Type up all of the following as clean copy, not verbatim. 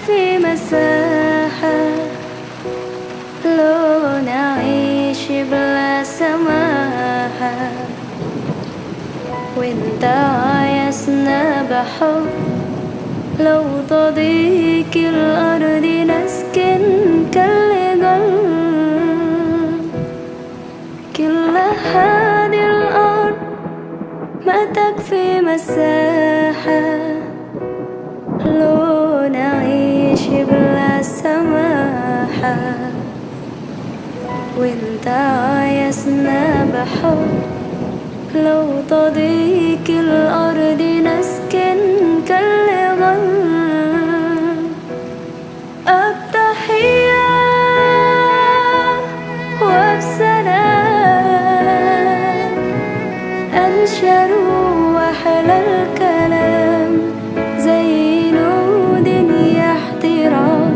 تكفي مساحة لو نعيش بلا سماحة، وانت عايزنا بحب لو تضيق الأرض نسكن كل هذه الأرض ما تكفي مساحة لو نعيش بلا سماحة، وانت عايزنا بحب لو تضيق الأرض نسكن التحية وبسلام أنشر وحل الكلام زي نود احترام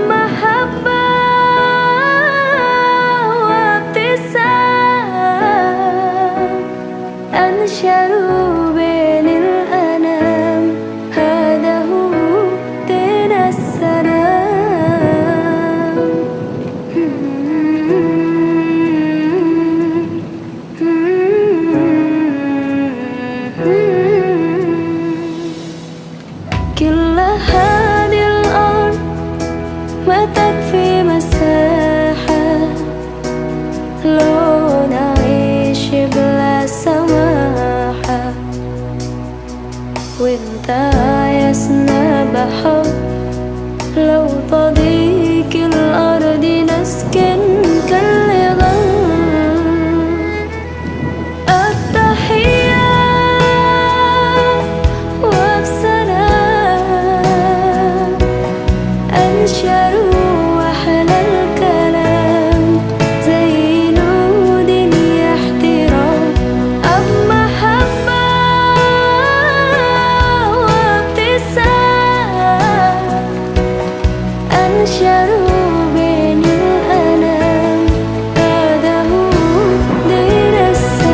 محبة وابتسام أنشروا بين الأنام، هذا هو دين السلام. كل هذه الأرض ما تكفي مساحة لو نعيش بلا سماحة، وانت عايزنا بحب لو تضيق الأرض نسكن التحية وبسلام أنشروا وحل الكلام زي نود احترام محبة وابتسام أنشروا بين الأنام، هذا هو دين السلام.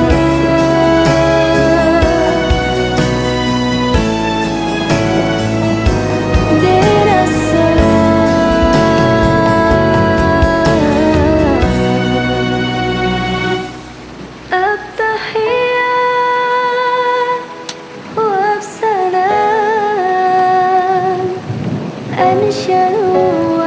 دين السلام التحية وبسلام أنشروا